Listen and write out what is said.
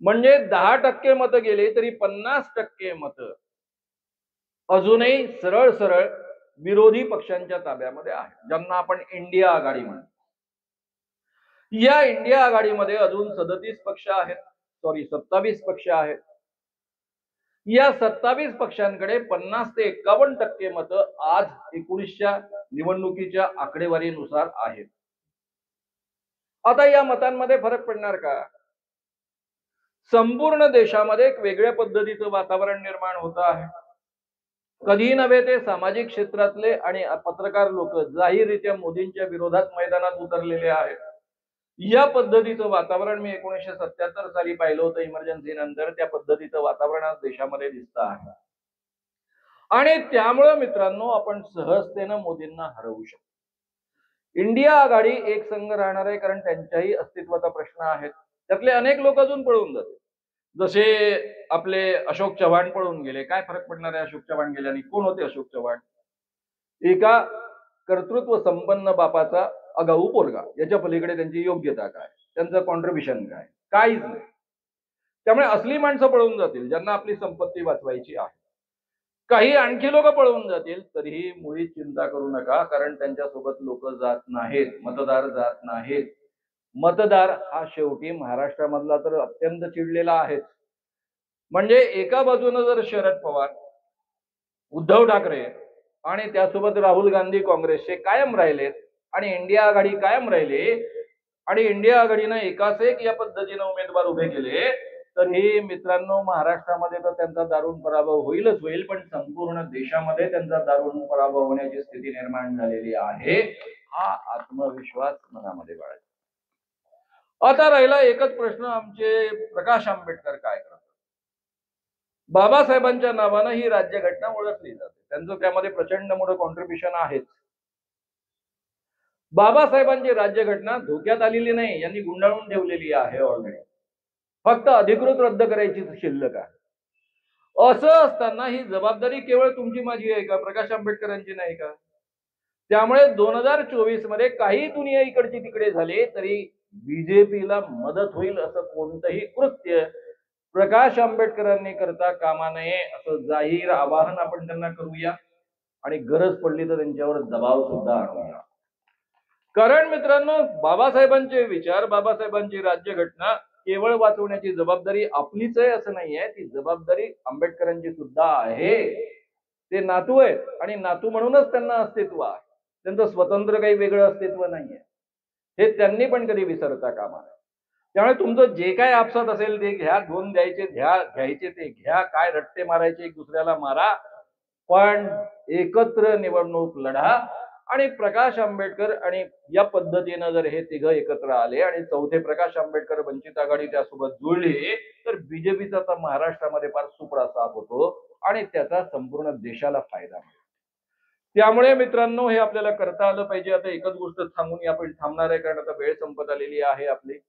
म्हणजे 10% मतं गेले तरी 50% मतं अजूनही सरळ सरळ विरोधी पक्षांच्या ताब्यामध्ये आहे, ज्यांना आपण इंडिया आघाडी म्हणतो. या इंडिया आघाडीमध्ये अजून 37 पक्ष आहेत, 27 पक्ष आहेत. या 27 पक्षांकडे 50 ते 51% मतं आज 19च्या निवडणुकीच्या आकडेवारीनुसार आहेत. आता या मतांमध्ये फरक पडणार का? संपूर्ण देशामध्ये एक वेगळ्या पद्धतीचं वातावरण निर्माण होत आहे. कधी नव्हे ते सामाजिक क्षेत्रातले आणि पत्रकार लोक जाहीररित्या मोदींच्या विरोधात मैदानात उतरलेले आहेत. या पद्धतीचं वातावरण मी 1977 साली पाहिलं होतं इमर्जन्सी नंतर. त्या पद्धतीचं वातावरण आज देशामध्ये दिसतं आहे आणि त्यामुळे मित्रांनो आपण सहजतेनं मोदींना हरवू शकतो. इंडिया आघाडी एक संघ राहणार आहे, कारण त्यांच्याही अस्तित्वाचा प्रश्न आहे. त्यातले अनेक लोक अजून पळून जातील. जसे आपले अशोक चव्हाण पळून गेले. काय फरक पडणार आहे अशोक चव्हाण गेल्याने? कोण होते अशोक चव्हाण? एका कर्तृत्व संपन्न बापाचा आगाऊ पोरगा. याच्या पलीकडे त्यांची योग्यता काय, त्यांचं कॉन्ट्रीब्युशन काय? काहीच नाही. त्यामुळे असली माणसं पळून जातील ज्यांना आपली संपत्ती वाचवायची आहे. काही आणखी लोक पळून जातील, तरीही मुळीच चिंता करू नका, कारण त्यांच्यासोबत लोक जात नाहीत, मतदार जात नाहीत. मतदार हा शेवटी महाराष्ट्रामधला तर अत्यंत चिडलेला आहेच. म्हणजे एका बाजूने जर शरद पवार, उद्धव ठाकरे आणि त्यासोबत राहुल गांधी काँग्रेसचे कायम राहिलेत आणि इंडिया आघाडी कायम राहिली आणि इंडिया आघाडीनं एकाच एक या पद्धतीने उमेदवार उभे केले, तर हे मित्रांनो महाराष्ट्रामध्ये तर त्यांचा दारुण पराभव होईलच होईल, पण संपूर्ण देशामध्ये त्यांचा दारुण पराभव होण्याची स्थिती निर्माण झालेली आहे. हा आत्मविश्वास मनामध्ये बाळगा. आता राहिला एकच प्रश्न, आमचे प्रकाश आंबेडकर काय करतात? बाबासाहेबांच्या नावानं ही राज्यघटना ओळखली जाते, त्यांचं त्यामध्ये प्रचंड मोठं कॉन्ट्रीब्युशन आहेच. बाबासाहेबांची राज्यघटना धोक्यात आलेली नाही, यांनी गुंडाळून ठेवलेली आहे ऑलरेडी. फक्त अधिकृत रद्द करायची शिल्लक आहे. असं असताना ही जबाबदारी केवळ तुमची माझी आहे का? प्रकाश आंबेडकरांची नाही का? त्यामुळे 2024 मध्ये काही दुनिया इकडची तिकडे झाले तरी बीजेपीला मदत होईल असं कोणतंही कृत्य प्रकाश आंबेडकरांनी करता कामा नये, असं जाहीर आवाहन आपण त्यांना करूया आणि गरज पडली तर त्यांच्यावर दबाव सुद्धा आणूया. कारण मित्रांनो बाबासाहेबांचे विचार, बाबासाहेबांची राज्यघटना केवळ वाचवण्याची जबाबदारी आपलीच आहे असं नाहीये, ती जबाबदारी आंबेडकरांची सुद्धा आहे. ते नातू आहेत आणि नातू म्हणूनच त्यांना अस्तित्व आहे, त्यांचं स्वतंत्र काही वेगळं अस्तित्व नाहीये. हे त्यांनी पण कधी विसरता कामा नये. त्यामुळे तुमचं जे काय आपसात असेल ते घ्या, दोन द्यायचे घ्यायचे ते घ्या, काय रट्टे मारायचे एक दुसऱ्याला मारा, पण एकत्र निवडणूक लढा. आणि प्रकाश आंबेडकर आणि या पद्धतीनं जर हे तिघं एकत्र आले आणि चौथे प्रकाश आंबेडकर वंचित आघाडी त्यासोबत जुळली, तर बीजेपीचा तर महाराष्ट्रामध्ये फार सुपडा साफ होतो आणि त्याचा संपूर्ण देशाला फायदा मिळतो. त्यामुळे मित्रांनो हे आपल्याला करता आलं पाहिजे. आता एकच गोष्ट सांगून आपण थांबणार आहे, कारण आता वेळ संपत आलेली आहे आपली.